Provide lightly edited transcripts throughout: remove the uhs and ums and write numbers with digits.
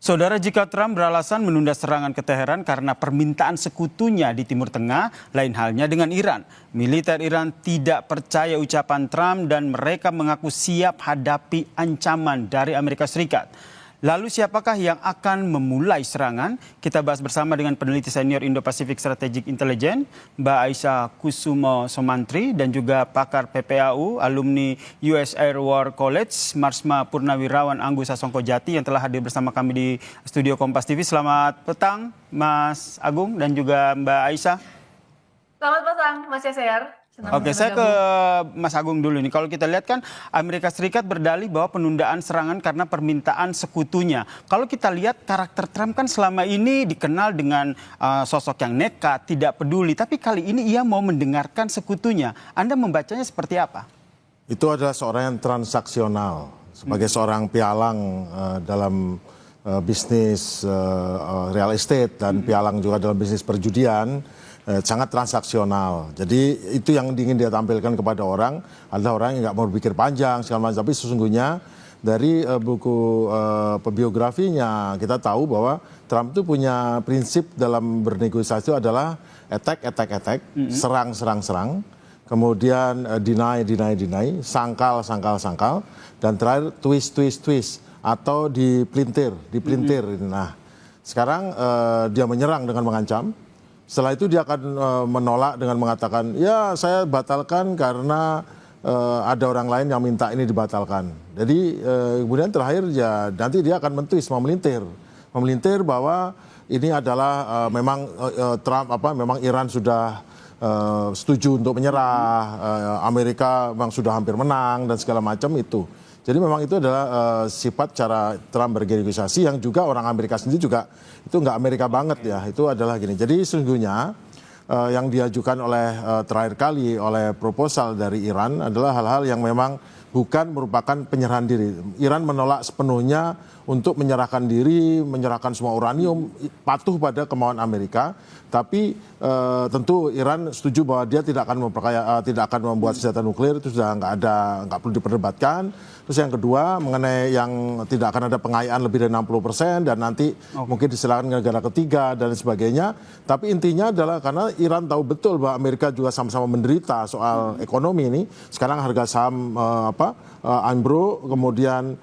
Saudara, jika Trump beralasan menunda serangan ke Teheran karena permintaan sekutunya di Timur Tengah, lain halnya dengan Iran. Militer Iran tidak percaya ucapan Trump dan mereka mengaku siap hadapi ancaman dari Amerika Serikat. Lalu siapakah yang akan memulai serangan? Kita bahas bersama dengan peneliti senior Indo-Pacific Strategic Intelligence, Mbak Aisyah Kusumo Somantri, dan juga pakar PPAU, alumni US Air War College, Marsma Purnawirawan Anggu Sasongkojati yang telah hadir bersama kami di studio Kompas TV. Selamat petang, Mas Agung dan juga Mbak Aisyah. Selamat petang, Mas Yaser. Oke, saya ke Mas Agung dulu nih. Kalau kita lihat kan Amerika Serikat berdalih bahwa penundaan serangan karena permintaan sekutunya. Kalau kita lihat karakter Trump kan selama ini dikenal dengan sosok yang nekat, tidak peduli. Tapi kali ini ia mau mendengarkan sekutunya. Anda membacanya seperti apa? Itu adalah seorang yang transaksional. Sebagai seorang pialang dalam bisnis real estate dan pialang juga dalam bisnis perjudian. Sangat transaksional. Jadi itu yang ingin dia tampilkan kepada orang adalah orang yang nggak mau berpikir panjang segala macam. Tapi sesungguhnya dari buku biografinya kita tahu bahwa Trump itu punya prinsip dalam bernegosiasi itu adalah attack, serang, kemudian deny, sangkal, dan terakhir twist atau dipelintir. Nah, sekarang dia menyerang dengan mengancam. Setelah itu dia akan menolak dengan mengatakan, ya saya batalkan karena ada orang lain yang minta ini dibatalkan. Jadi kemudian terakhir ya nanti dia akan mentwist, memelintir bahwa ini adalah memang Trump memang Iran sudah setuju untuk menyerah, Amerika memang sudah hampir menang dan segala macam itu. Jadi memang itu adalah sifat cara Trump bernegosiasi yang juga orang Amerika sendiri juga itu nggak Amerika banget ya. Itu adalah gini. Jadi sesungguhnya yang diajukan oleh terakhir kali oleh proposal dari Iran adalah hal-hal yang memang bukan merupakan penyerahan diri. Iran menolak sepenuhnya untuk menyerahkan diri, menyerahkan semua uranium, patuh pada kemauan Amerika. Tapi tentu Iran setuju bahwa dia tidak akan membuat senjata nuklir, itu sudah nggak perlu diperdebatkan. Terus yang kedua mengenai yang tidak akan ada pengayaan lebih dari 60% dan nanti mungkin diserahkan ke negara ketiga dan sebagainya. Tapi intinya adalah karena Iran tahu betul bahwa Amerika juga sama-sama menderita soal ekonomi ini. Sekarang harga saham anjlok, kemudian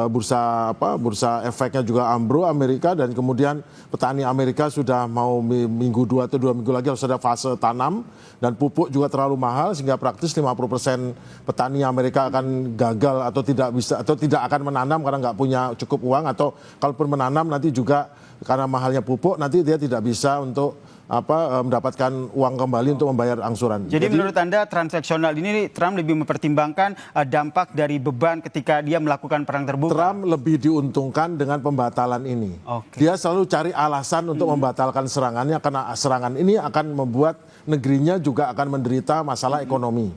bursa efeknya juga ambruk Amerika, dan kemudian petani Amerika sudah mau minggu 2 atau 2 minggu lagi harus ada fase tanam, dan pupuk juga terlalu mahal sehingga praktis 50% petani Amerika akan gagal atau tidak bisa atau tidak akan menanam karena nggak punya cukup uang, atau kalaupun menanam nanti juga karena mahalnya pupuk nanti dia tidak bisa untuk mendapatkan uang kembali untuk membayar angsuran. Jadi menurut Anda transaksional ini Trump lebih mempertimbangkan dampak dari beban ketika dia melakukan perang terbuka? Trump lebih diuntungkan dengan pembatalan ini. Dia selalu cari alasan untuk membatalkan serangannya karena serangan ini akan membuat negerinya juga akan menderita masalah ekonomi.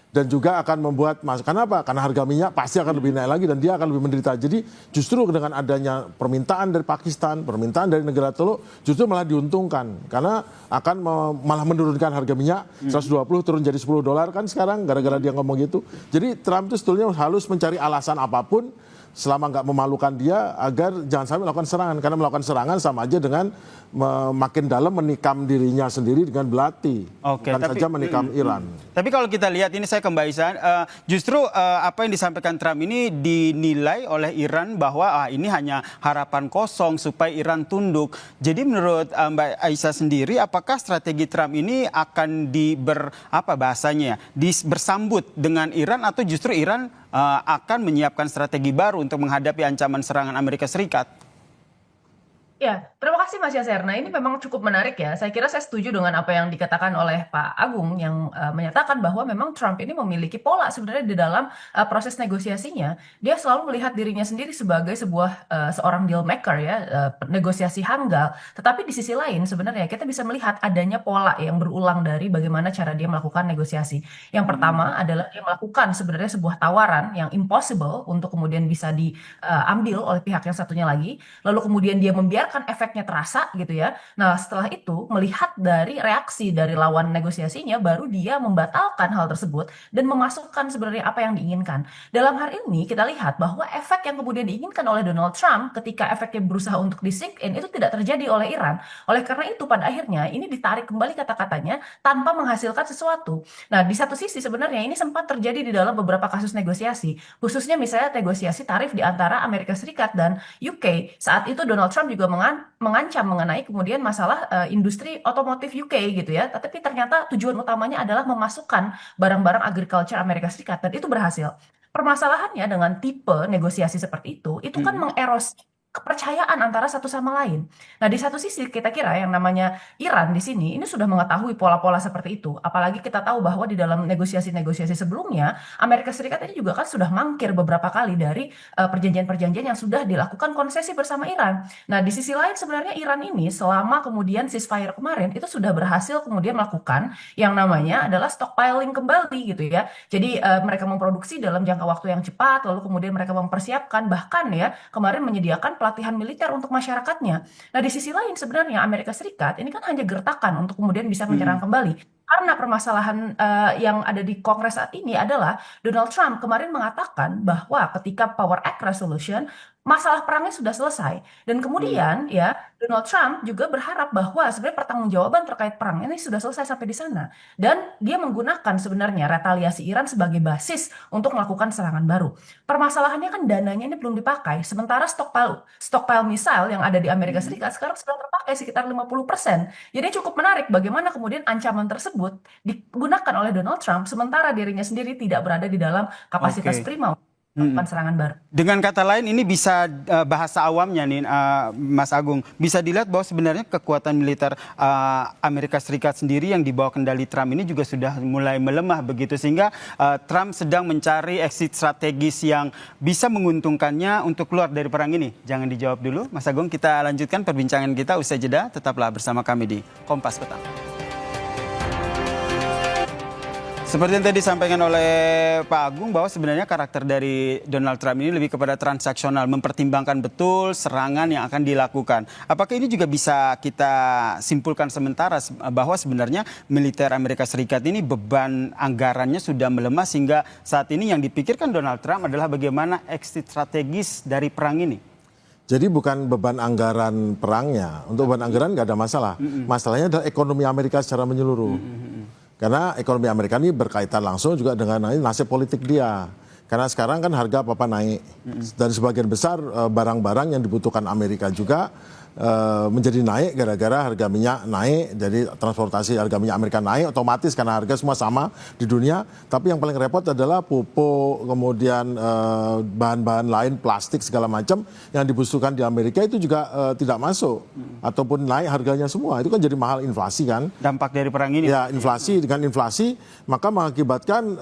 Dan juga akan membuat, kenapa? Karena harga minyak pasti akan lebih naik lagi dan dia akan lebih menderita. Jadi justru dengan adanya permintaan dari Pakistan, permintaan dari negara Teluk, justru malah diuntungkan. Karena akan malah menurunkan harga minyak 120 turun jadi $10 kan sekarang gara-gara dia ngomong gitu. Jadi Trump itu sebetulnya harus mencari alasan apapun selama nggak memalukan dia agar jangan sampai melakukan serangan. Karena melakukan serangan sama aja dengan makin dalam menikam dirinya sendiri dengan belati. Bukan saja menikam Iran. Tapi kalau kita lihat ini, saya ke Mbak Aisyah, justru apa yang disampaikan Trump ini dinilai oleh Iran bahwa ini hanya harapan kosong supaya Iran tunduk. Jadi menurut Mbak Aisyah sendiri, apakah strategi Trump ini akan bersambut dengan Iran, atau justru Iran akan menyiapkan strategi baru untuk menghadapi ancaman serangan Amerika Serikat? Ya, terima kasih Mas Yaser. Nah, ini memang cukup menarik ya. Saya kira saya setuju dengan apa yang dikatakan oleh Pak Agung yang menyatakan bahwa memang Trump ini memiliki pola sebenarnya di dalam proses negosiasinya. Dia selalu melihat dirinya sendiri sebagai seorang deal maker ya, negosiasi handal. Tetapi di sisi lain sebenarnya kita bisa melihat adanya pola yang berulang dari bagaimana cara dia melakukan negosiasi. Yang pertama adalah dia melakukan sebenarnya sebuah tawaran yang impossible untuk kemudian bisa diambil oleh pihak yang satunya lagi. Lalu kemudian dia membiarkan membiarkan efeknya terasa gitu ya. Nah, setelah itu melihat dari reaksi dari lawan negosiasinya, baru dia membatalkan hal tersebut dan memasukkan sebenarnya apa yang diinginkan. Dalam hal ini kita lihat bahwa efek yang kemudian diinginkan oleh Donald Trump ketika efeknya berusaha untuk di-sink in itu tidak terjadi oleh Iran. Oleh karena itu pada akhirnya ini ditarik kembali kata-katanya tanpa menghasilkan sesuatu. Nah, di satu sisi sebenarnya ini sempat terjadi di dalam beberapa kasus negosiasi, khususnya misalnya negosiasi tarif di antara Amerika Serikat dan UK. Saat itu Donald Trump juga mengancam mengenai kemudian masalah industri otomotif UK gitu ya. Tapi ternyata tujuan utamanya adalah memasukkan barang-barang agriculture Amerika Serikat dan itu berhasil. Permasalahannya dengan tipe negosiasi seperti itu kan mengerosi kepercayaan antara satu sama lain. Nah, di satu sisi kita kira yang namanya Iran di sini ini sudah mengetahui pola-pola seperti itu. Apalagi kita tahu bahwa di dalam negosiasi-negosiasi sebelumnya, Amerika Serikat ini juga kan sudah mangkir beberapa kali dari perjanjian-perjanjian yang sudah dilakukan konsesi bersama Iran. Nah, di sisi lain sebenarnya Iran ini selama kemudian ceasefire kemarin itu sudah berhasil kemudian melakukan yang namanya adalah stockpiling kembali gitu ya. Jadi mereka memproduksi dalam jangka waktu yang cepat, lalu kemudian mereka mempersiapkan bahkan ya kemarin menyediakan pelatihan militer untuk masyarakatnya. Nah, di sisi lain sebenarnya Amerika Serikat ini kan hanya gertakan untuk kemudian bisa menyerang kembali. Karena permasalahan yang ada di Kongres saat ini adalah Donald Trump kemarin mengatakan bahwa ketika Power Act Resolution masalah perangnya sudah selesai dan kemudian ya Donald Trump juga berharap bahwa sebenarnya pertanggungjawaban terkait perang ini sudah selesai sampai di sana dan dia menggunakan sebenarnya retaliasi Iran sebagai basis untuk melakukan serangan baru. Permasalahannya kan dananya ini belum dipakai, sementara stockpile missile yang ada di Amerika Serikat sekarang sudah terpakai sekitar 50%. Jadi cukup menarik bagaimana kemudian ancaman tersebut digunakan oleh Donald Trump sementara dirinya sendiri tidak berada di dalam kapasitas prima untuk melakukan serangan baru. Dengan kata lain ini bisa bahasa awamnya nih Mas Agung, bisa dilihat bahwa sebenarnya kekuatan militer Amerika Serikat sendiri yang dibawa kendali Trump ini juga sudah mulai melemah begitu, sehingga Trump sedang mencari exit strategis yang bisa menguntungkannya untuk keluar dari perang ini. Jangan dijawab dulu Mas Agung, kita lanjutkan perbincangan kita usai jeda. Tetaplah bersama kami di Kompas Petang. Seperti yang tadi disampaikan oleh Pak Agung bahwa sebenarnya karakter dari Donald Trump ini lebih kepada transaksional, mempertimbangkan betul serangan yang akan dilakukan. Apakah ini juga bisa kita simpulkan sementara bahwa sebenarnya militer Amerika Serikat ini beban anggarannya sudah melemah sehingga saat ini yang dipikirkan Donald Trump adalah bagaimana exit strategis dari perang ini? Jadi bukan beban anggaran perangnya, untuk beban anggaran nggak ada masalah. Masalahnya adalah ekonomi Amerika secara menyeluruh. Karena ekonomi Amerika ini berkaitan langsung juga dengan nasib politik dia. Karena sekarang kan harga apa-apa naik. Dan sebagian besar barang-barang yang dibutuhkan Amerika juga menjadi naik gara-gara harga minyak naik. Jadi transportasi harga minyak Amerika naik otomatis karena harga semua sama di dunia. Tapi yang paling repot adalah pupuk, kemudian bahan-bahan lain, plastik segala macam yang dibutuhkan di Amerika itu juga tidak masuk. Ataupun naik harganya semua. Itu kan jadi mahal, inflasi kan. Dampak dari perang ini? Ya, inflasi. Dengan inflasi maka mengakibatkan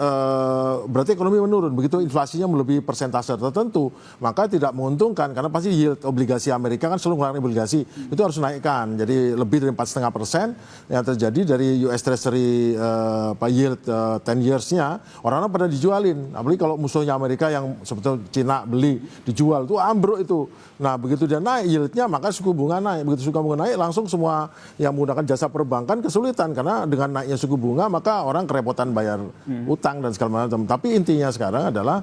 berarti ekonomi menurun. Begitu inflasinya melebihi persentase tertentu maka tidak menguntungkan. Karena pasti yield obligasi Amerika kan selalu mengeluarkan obligasi. Itu harus naikkan. Jadi lebih dari 4,5% yang terjadi dari US Treasury yield 10 years-nya orang-orang pada dijualin. Apalagi kalau musuhnya Amerika yang sebetulnya Cina beli dijual itu ambruk itu. Nah begitu dia naik yieldnya maka suku bunga naik. Begitu suku bunga naik langsung semua yang menggunakan jasa perbankan kesulitan karena dengan naiknya suku bunga maka orang kerepotan bayar utang dan segala macam. Tapi intinya sekarang adalah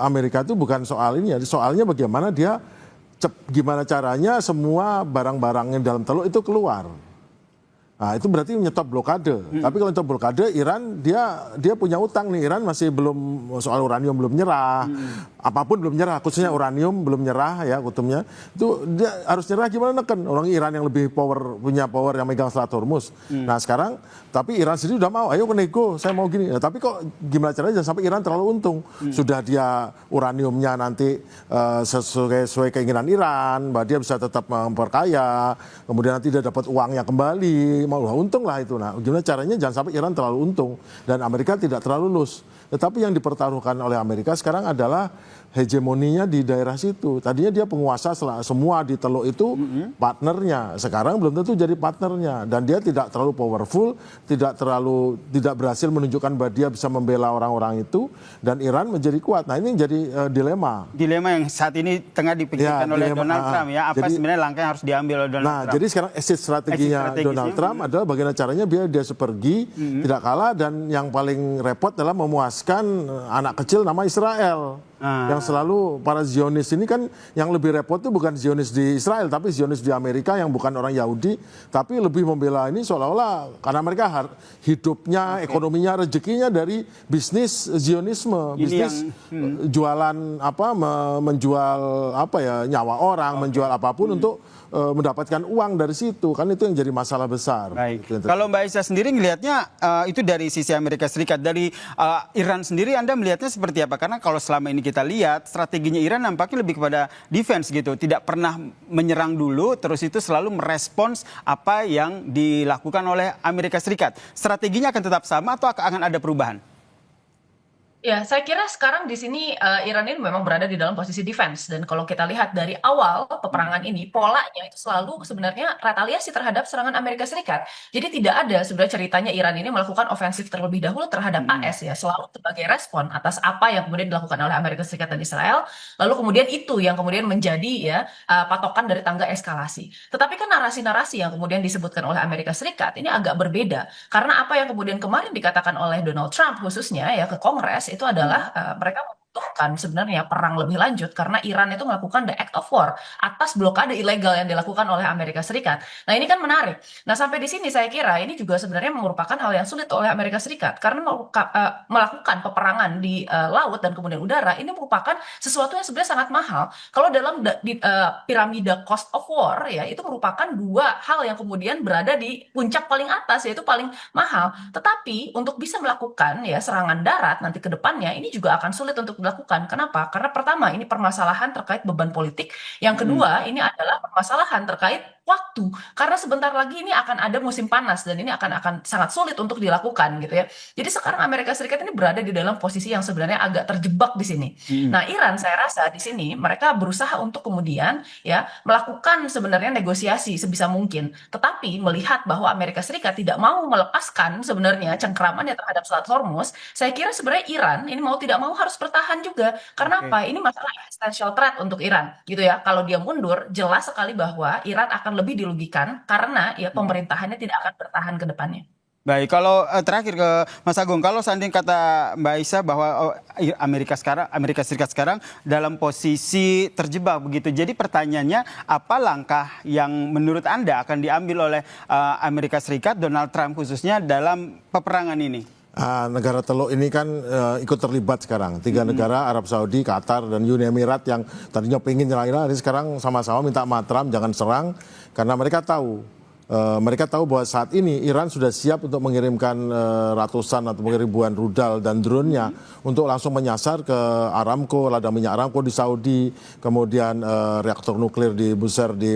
Amerika itu bukan soal ini ya. Soalnya bagaimana dia gimana caranya semua barang-barang yang dalam teluk itu keluar. Nah, itu berarti menyetop blokade. Tapi kalau menyetop blokade, Iran dia punya utang nih. Iran masih belum, soal uranium belum nyerah. Apapun belum nyerah, khususnya uranium belum nyerah ya kutubnya. Itu dia harus nyerah gimana neken? Orang Iran yang lebih punya power yang megang Selat Hormuz. Nah, sekarang tapi Iran sendiri udah mau, ayo nego, saya mau gini. Nah, tapi kok gimana caranya jangan sampai Iran terlalu untung. Sudah dia uraniumnya nanti sesuai keinginan Iran, bahwa dia bisa tetap memperkaya, kemudian nanti dia dapat uangnya kembali. Untung lah itu. Nah, gimana caranya jangan sampai Iran terlalu untung dan Amerika tidak terlalu loss. Tetapi yang dipertaruhkan oleh Amerika sekarang adalah hegemoninya di daerah situ. Tadinya dia penguasa semua di Teluk itu partnernya. Sekarang belum tentu jadi partnernya. Dan dia tidak terlalu powerful, tidak berhasil menunjukkan bahwa dia bisa membela orang-orang itu. Dan Iran menjadi kuat. Nah ini jadi dilema. Dilema yang saat ini tengah dipikirkan oleh Donald Trump ya. Apa sebenarnya langkah yang harus diambil oleh Donald Trump? Jadi sekarang exit strateginya Donald Trump adalah bagaimana caranya biar dia pergi, tidak kalah, dan yang paling repot adalah memuaskan anak kecil nama Israel. Yang selalu para Zionis ini kan yang lebih repot itu bukan Zionis di Israel, tapi Zionis di Amerika yang bukan orang Yahudi, tapi lebih membela ini seolah-olah karena mereka hidupnya, ekonominya, rezekinya dari bisnis Zionisme, bisnis jualan menjual nyawa orang, menjual apapun untuk mendapatkan uang dari situ, kan itu yang jadi masalah besar. Baik. Kalau Mbak Aisyah sendiri melihatnya itu dari sisi Amerika Serikat, dari Iran sendiri Anda melihatnya seperti apa? Karena kalau selama ini kita lihat strateginya Iran nampaknya lebih kepada defense gitu, tidak pernah menyerang dulu, terus itu selalu merespons apa yang dilakukan oleh Amerika Serikat. Strateginya akan tetap sama atau akan ada perubahan? Ya, saya kira sekarang di sini Iran ini memang berada di dalam posisi defense, dan kalau kita lihat dari awal peperangan ini polanya itu selalu sebenarnya retaliasi terhadap serangan Amerika Serikat. Jadi tidak ada sebenarnya ceritanya Iran ini melakukan ofensif terlebih dahulu terhadap AS ya, selalu sebagai respon atas apa yang kemudian dilakukan oleh Amerika Serikat dan Israel. Lalu kemudian itu yang kemudian menjadi ya patokan dari tangga eskalasi. Tetapi kan narasi-narasi yang kemudian disebutkan oleh Amerika Serikat ini agak berbeda, karena apa yang kemudian kemarin dikatakan oleh Donald Trump khususnya ya ke Kongres itu adalah mereka membutuhkan sebenarnya perang lebih lanjut karena Iran itu melakukan the act of war atas blokade ilegal yang dilakukan oleh Amerika Serikat. Nah ini kan menarik. Nah sampai di sini saya kira ini juga sebenarnya merupakan hal yang sulit oleh Amerika Serikat karena melakukan peperangan di laut dan kemudian udara ini merupakan sesuatu yang sebenarnya sangat mahal. Kalau dalam piramida cost of war ya itu merupakan dua hal yang kemudian berada di puncak paling atas, yaitu paling mahal. Tetapi untuk bisa melakukan ya serangan darat nanti ke depannya ini juga akan sulit untuk dilakukan. Kenapa? Karena pertama ini permasalahan terkait beban politik. Yang kedua ini adalah permasalahan terkait waktu. Karena sebentar lagi ini akan ada musim panas dan ini akan sangat sulit untuk dilakukan gitu ya. Jadi sekarang Amerika Serikat ini berada di dalam posisi yang sebenarnya agak terjebak di sini. Nah, Iran saya rasa di sini mereka berusaha untuk kemudian ya melakukan sebenarnya negosiasi sebisa mungkin. Tetapi melihat bahwa Amerika Serikat tidak mau melepaskan sebenarnya cengkramannya terhadap Selat Hormuz, saya kira sebenarnya Iran ini mau tidak mau harus bertahan juga. Karena apa? Ini masalah existential threat untuk Iran gitu ya. Kalau dia mundur, jelas sekali bahwa Iran akan lebih dirugikan karena ya pemerintahannya tidak akan bertahan ke depannya. Baik, kalau terakhir ke Mas Agung, kalau seandainya kata Mbak Aisyah bahwa Amerika Serikat sekarang dalam posisi terjebak begitu. Jadi pertanyaannya, apa langkah yang menurut Anda akan diambil oleh Amerika Serikat, Donald Trump khususnya dalam peperangan ini? Negara Teluk ini kan ikut terlibat sekarang. 3 negara, Arab Saudi, Qatar, dan Uni Emirat yang tadinya pengen nyerang Iran, ini sekarang sama-sama minta sama Trump jangan serang, karena mereka tahu bahwa saat ini Iran sudah siap untuk mengirimkan ratusan atau mungkin ribuan rudal dan drone-nya untuk langsung menyasar ke Aramco, ladang minyak Aramco di Saudi, kemudian reaktor nuklir di Bushehr di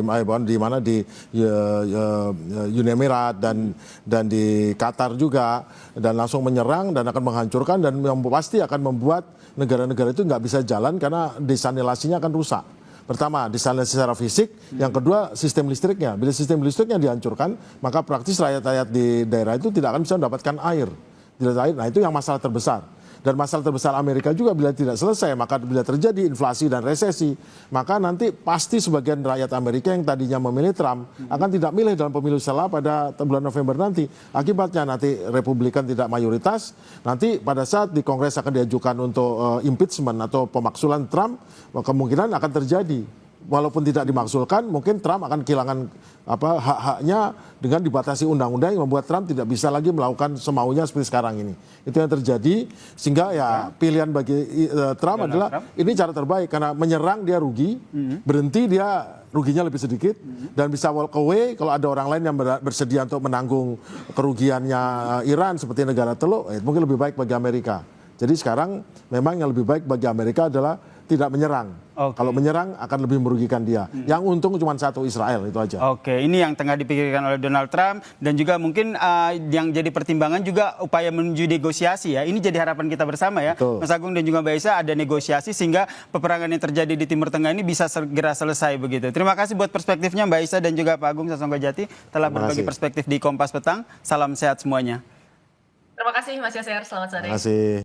Uni Emirat dan di Qatar juga, dan langsung menyerang dan akan menghancurkan, dan yang pasti akan membuat negara-negara itu nggak bisa jalan karena desanilasinya akan rusak. Pertama, desalinasi secara fisik. Yang kedua, sistem listriknya. Bila sistem listriknya dihancurkan, maka praktis rakyat-rakyat di daerah itu tidak akan bisa mendapatkan air. Nah, itu yang masalah terbesar. Dan masalah terbesar Amerika juga bila tidak selesai, maka bila terjadi inflasi dan resesi, maka nanti pasti sebagian rakyat Amerika yang tadinya memilih Trump akan tidak milih dalam pemilu setelah pada bulan November nanti. Akibatnya nanti Republikan tidak mayoritas, nanti pada saat di Kongres akan diajukan untuk impeachment atau pemaksulan Trump, kemungkinan akan terjadi. Walaupun tidak dimaksulkan, mungkin Trump akan kehilangan hak-haknya dengan dibatasi undang-undang yang membuat Trump tidak bisa lagi melakukan semaunya seperti sekarang ini. Itu yang terjadi, sehingga ya pilihan bagi Trump adalah ini cara terbaik, karena menyerang dia rugi, berhenti dia ruginya lebih sedikit, dan bisa walk away kalau ada orang lain yang bersedia untuk menanggung kerugiannya Iran seperti negara Teluk, mungkin lebih baik bagi Amerika. Jadi sekarang memang yang lebih baik bagi Amerika adalah tidak menyerang. Oke. Kalau menyerang akan lebih merugikan dia. Yang untung cuma satu, Israel, itu aja. Oke, ini yang tengah dipikirkan oleh Donald Trump dan juga mungkin yang jadi pertimbangan juga upaya menuju negosiasi ya. Ini jadi harapan kita bersama ya, Betul. Mas Agung dan juga Mbak Esa, ada negosiasi sehingga peperangan yang terjadi di Timur Tengah ini bisa segera selesai begitu. Terima kasih buat perspektifnya Mbak Esa dan juga Pak Agung Sasongko-Jati telah Terima berbagi kasih. perspektif di Kompas Petang. Salam sehat semuanya. Terima kasih Mas Yaser, selamat sore. Terima kasih.